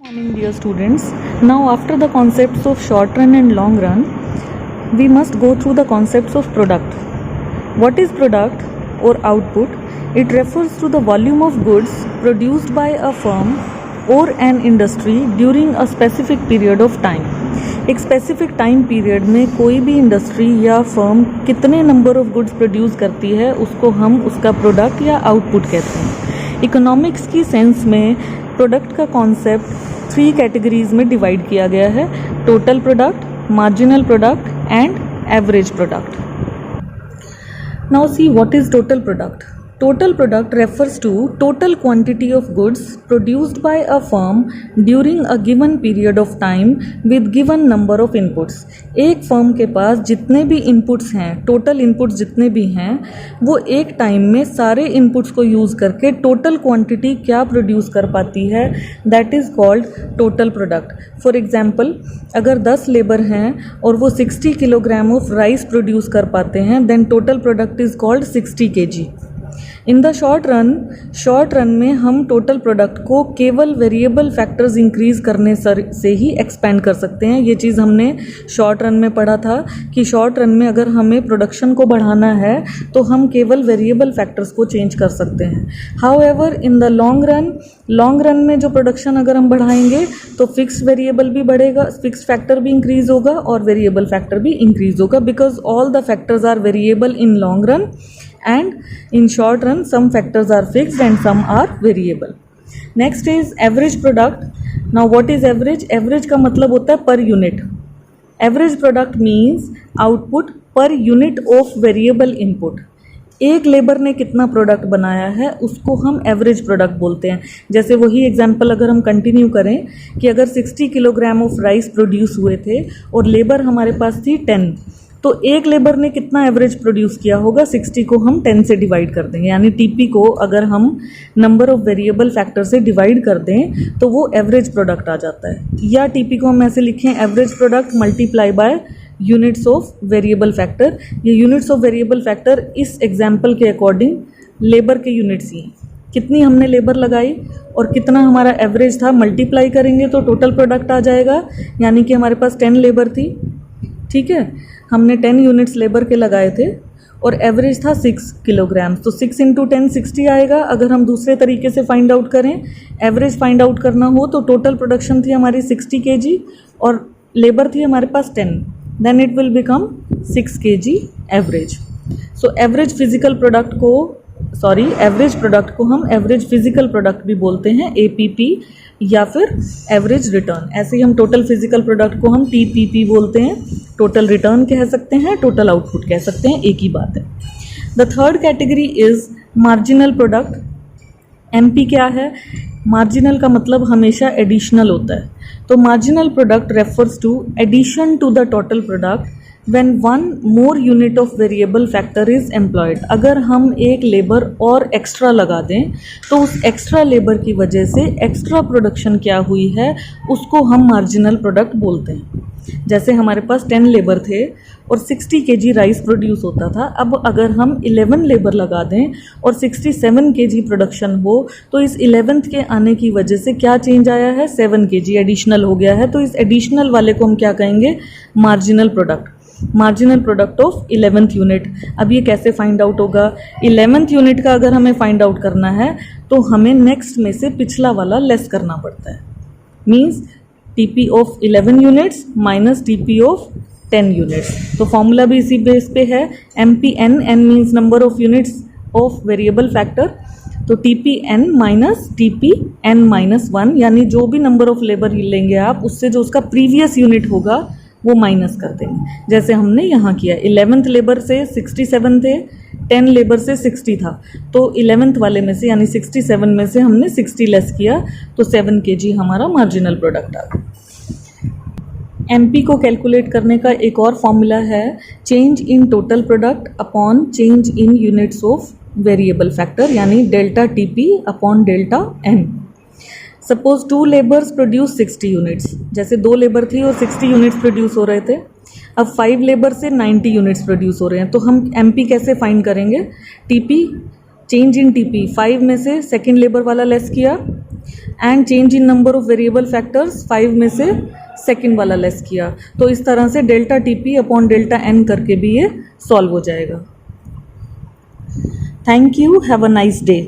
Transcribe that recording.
Morning, dear students. Now, after the concepts of short run and long run, we must go through the concepts of product. What is product or output? It refers to the volume of goods produced by a firm or an industry during a specific period of time. एक specific time period में कोई भी industry या firm कितने number of goods produce करती है उसको हम उसका प्रोडक्ट या आउटपुट कहते हैं. इकोनॉमिक्स की सेंस में प्रोडक्ट का कॉन्सेप्ट 3 कैटेगरीज में डिवाइड किया गया है: total product, marginal product and average product. Now see what is total product. Total product refers to total quantity of goods produced by a firm during a given period of time with given number of inputs. एक firm के पास जितने भी inputs हैं, total inputs जितने भी हैं, वो एक टाइम में सारे इनपुट्स को यूज़ करके टोटल क्वांटिटी क्या प्रोड्यूस कर पाती है, that is called total product. For example, अगर 10 लेबर हैं और वो 60 किलोग्राम ऑफ राइस प्रोड्यूस कर पाते हैं, then total product is called 60 kg. In the short run में हम टोटल प्रोडक्ट को केवल वेरिएबल फैक्टर्स इंक्रीज करने से ही एक्सपेंड कर सकते हैं. ये चीज़ हमने शॉर्ट रन में पढ़ा था कि शॉर्ट रन में अगर हमें प्रोडक्शन को बढ़ाना है तो हम केवल वेरिएबल फैक्टर्स को चेंज कर सकते हैं. However in the long run में जो प्रोडक्शन अगर हम बढ़ाएंगे तो फिक्स्ड वेरिएबल भी बढ़ेगा, फिक्स्ड फैक्टर भी इंक्रीज होगा और वेरिएबल फैक्टर भी इंक्रीज होगा, because all the factors are variable in long run and in short run some factors are fixed and some are variable. Next is average product. Now what is average? Average का मतलब होता है per unit. Average product means output per unit of variable input. एक labour ने कितना product बनाया है उसको हम एवरेज प्रोडक्ट बोलते हैं. जैसे वही एग्जांपल अगर हम कंटिन्यू करें कि अगर 60 किलोग्राम ऑफ राइस प्रोड्यूस हुए थे और लेबर हमारे पास थी 10, तो एक लेबर ने कितना एवरेज प्रोड्यूस किया होगा, 60 को हम 10 से डिवाइड कर देंगे, यानी टीपी को अगर हम नंबर ऑफ वेरिएबल फैक्टर से डिवाइड कर दें तो वो एवरेज प्रोडक्ट आ जाता है. या टीपी को हम ऐसे लिखें, average product multiply by units of variable factor. ये यूनिट्स ऑफ वेरिएबल फैक्टर इस एग्जाम्पल के अकॉर्डिंग लेबर के यूनिट्स ही हैं. कितनी हमने लेबर लगाई और कितना हमारा एवरेज था, मल्टीप्लाई करेंगे तो टोटल प्रोडक्ट आ जाएगा. यानी कि हमारे पास 10 लेबर थी, ठीक है, हमने 10 यूनिट्स लेबर के लगाए थे और एवरेज था 6 किलोग्राम, तो 6 इंटू 10 60 आएगा. अगर हम दूसरे तरीके से फाइंड आउट करें, एवरेज फाइंड आउट करना हो तो टोटल प्रोडक्शन थी हमारी 60 kg और लेबर थी हमारे पास 10, then it will become 6 kg average. So average product को हम एवरेज फिजिकल प्रोडक्ट भी बोलते हैं, APP या फिर एवरेज रिटर्न. ऐसे ही हम टोटल फिजिकल प्रोडक्ट को हम TPP बोलते हैं, टोटल रिटर्न कह सकते हैं, टोटल आउटपुट कह सकते हैं, एक ही बात है. The third category is marginal product. MP क्या है? मार्जिनल का मतलब हमेशा एडिशनल होता है. तो marginal product refers to addition to the total product when one more unit of variable factor is employed. अगर हम एक लेबर और एक्स्ट्रा लगा दें तो उस एक्स्ट्रा लेबर की वजह से एक्स्ट्रा प्रोडक्शन क्या हुई है उसको हम मार्जिनल प्रोडक्ट बोलते हैं. जैसे हमारे पास 10 लेबर थे और 60 kg राइस प्रोड्यूस होता था. अब अगर हम 11 लेबर लगा दें और 67 kg प्रोडक्शन हो तो इस 11th के आने की वजह से क्या चेंज आया है, 7 kg एडिशनल हो गया है. तो इस एडिशनल वाले को हम क्या कहेंगे, marginal product. Marginal product of 11th unit. अब ये कैसे फाइंड आउट होगा? 11th यूनिट का अगर हमें फाइंड आउट करना है तो हमें नेक्स्ट में से पिछला वाला लेस करना पड़ता है. Means TP of 11 units minus TP of 10 units. तो फॉर्मूला भी इसी बेस पे है, MPN. N means number of units of variable factor. तो TPN माइनस TPN माइनस 1, यानी जो भी नंबर ऑफ लेबर लेंगे आप उससे जो उसका प्रीवियस यूनिट होगा वो माइनस कर देंगे. जैसे हमने यहाँ किया, 11th लेबर से 67 थे, 10 लेबर से 60 था, तो 11th वाले में से यानी 67 में से हमने 60 लेस किया तो 7 kg हमारा मार्जिनल प्रोडक्ट आ गया. MP को कैलकुलेट करने का एक और फॉर्मूला है, change in total product upon change in units of variable factor, यानी delta TP upon delta N. Suppose 2 labours produce 60 units. जैसे 2 लेबर थी और 60 यूनिट्स प्रोड्यूस हो रहे थे. अब 5 लेबर से 90 यूनिट्स प्रोड्यूस हो रहे हैं. तो हम MP कैसे फाइंड करेंगे? TP, चेंज इन TP, 5 में से सेकेंड लेबर वाला लेस किया, and change in number of variable factors 5 में से सेकेंड वाला लेस किया। तो इस तरह से delta T P upon delta N करके भी ये सॉल्व हो जाएगा। Thank you, have a nice day.